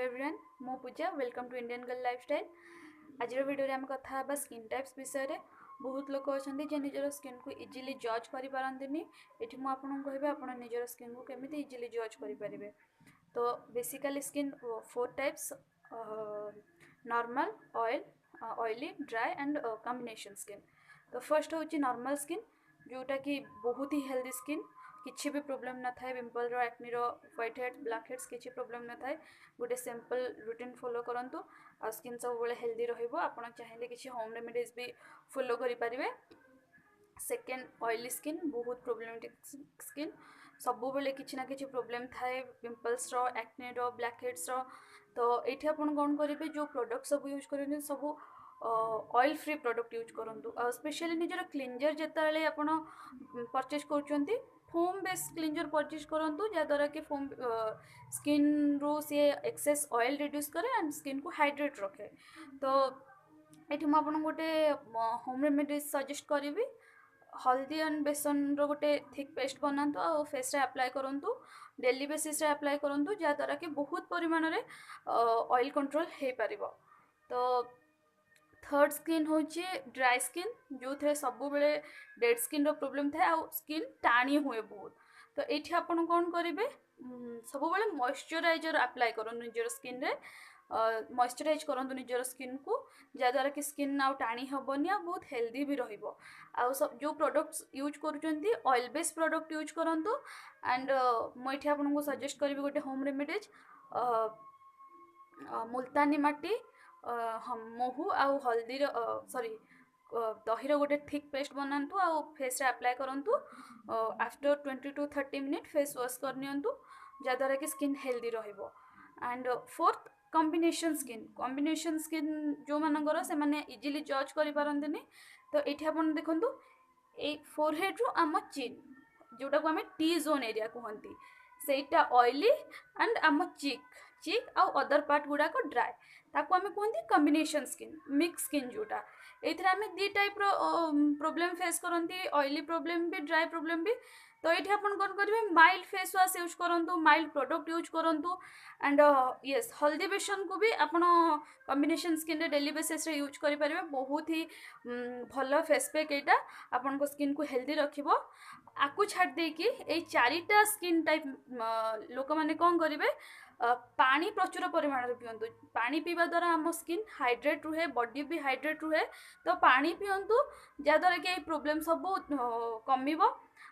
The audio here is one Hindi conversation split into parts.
एवरीवन मो Puja welcome to Indian girl lifestyle. आज वीडियो में आम कथा स्किन टाइप्स विषय में। बहुत लोग अच्छा जे निजर स्किन को इजिली जज कर पारती। ये मुझे कहबी आप निजर स्किन को केमी इजिली जज करेंगे। तो basically skin 4 types: normal, oil, oily, dry and combination skin. तो फर्स्ट हूँ नॉर्मल स्किन, जोटा कि बहुत ही हेल्दी स्किन, किसी भी प्रोब्लेम न थाए, पिंपल रो, एक्नी रो, व्हाइट हेड्स, ब्लैक हेड्स किसी प्रोब्लेम न थाए। गोटे सिंपल रूटीन फॉलो करंतु आ स्किन सब बेले हेल्दी रहिबो। आपण चाहिले किसी होम रेमेडीज भी फॉलो करि परिबे। सेकेंड, ऑयली स्किन, बहुत प्रॉब्लमेटिक स्किन, सब बेले किसी ना किसी प्रोब्लेम थाए, पिंपल्स रो, एक्ने रो, ब्लैक हेड्स रो। तो ये आपण कौन करेंगे, जो प्रोडक्ट सब यूज करेंगे सब ऑयल फ्री प्रोडक्ट यूज करंतु। स्पेशली निजर क्लींजर जेताले आपण परचेज करछंती, फोम बेस क्लींजर परचेज करंतु, जहाँद्वारा कि फोम स्किन रू सी एक्सेस ऑयल रिड्यूस करे एंड स्किन को हाइड्रेट रखे। तो ये मुझे गोटे होम रेमेडीज सजेस्ट करी। हल्दी एंड बेसन रो गोटे थिक पेस्ट बनातु आ फेस रे अप्लाई करंतु, डेली बेसिस रे अप्लाई करंतु, जहाँद्वारा कि बहुत परिमाण रे ऑयल कंट्रोल हो पारिबो। तो थर्ड स्किन हूँ ड्राई स्किन, जो थे सब बेले डेड स्किन रो प्रॉब्लम थाए आ स्किन टाणी हुए बहुत। तो ये आपन कौन करेंगे, सब बेले मॉइस्चराइजर अप्लाई करूँ निजर स्किन रे, मॉइस्चराइज करूँ निजर स्किन को, जहाँद्वारा कि स्किन आउ टाणी हेनी आ बहुत हेल्दी भी रहिबो। आउ सब जो प्रोडक्ट्स यूज करुँच ऑयल बेस्ड प्रोडक्ट यूज करंतु। एंड मुझे आपको सजेस्ट करी गोटे होम रेमेडीज, मुल्तानी माटी, महू आउ हल्दी सॉरी दही गोटे थिक पेस्ट बनातु आ फेस रे अप्लाई करंतु। After 20 to 30 minute face wash करनियंतु, जहाँद्वारा कि स्किन हेल्दी रहिबो। And fourth, combination skin. Combination skin जो मानकर से माने इजिली जज करि पारंतिनी। तो ये आपन देखंतु, ए फोरहेड रु आम चिन, जोटा को आम टी जोन एरिया कहती, सेटा ऑयली एंड आम चिक आउ अदर पार्ट गुड़ाक ड्राए, ताको आम कहते कॉम्बिनेशन स्किन, मिक्स स्किन जोटा। ये आम दी टाइप प्रोब्लेम फेस करती, ऑयली प्रोब्लेम भी, ड्राई प्रोब्लेम भी। तो ये आपन कौन करेंगे, माइल्ड फेस वाश यूज करंतु, माइल्ड प्रोडक्ट यूज करंतु। एंड यस, हल्दी बेसन को भी आपन कॉम्बिनेशन स्किन रे डेली बेसिस रे यूज करि परिबे। बहुत ही भल फेस पैक एटा, आपन को स्किन को हेल्दी रखिबो। आकु छाड़ देकी ए चारिटा स्किन टाइप लोक माने कौन करेंगे, पानी प्रचुर परिमाण में पियंतु। पानी पीवा द्वारा आम स्किन हाइड्रेट रुहे, बॉडी भी हाइड्रेट रुहे। तो पानी पियंतु, जहाँद्वारा कि प्रोब्लेम सब कमिबो।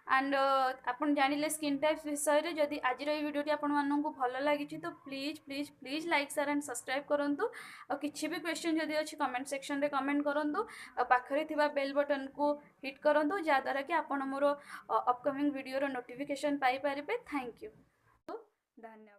एंड आपन जानिले स्किन टाइप्स विषय रे। जदि आज वीडियो आपण माननकु भल लागी तो please please please like share and subscribe करंतु। और किछि भी क्वेश्चन जदि अछि कमेंट सेक्शन रे कमेंट करंतु। पाखरे थिबा बेल बटन को हिट करंतु, जहाँद्वारा कि आपण मोर अपकमिंग वीडियो रो नोटिफिकेशन पाई पारिबे। थैंक यू, धन्यवाद।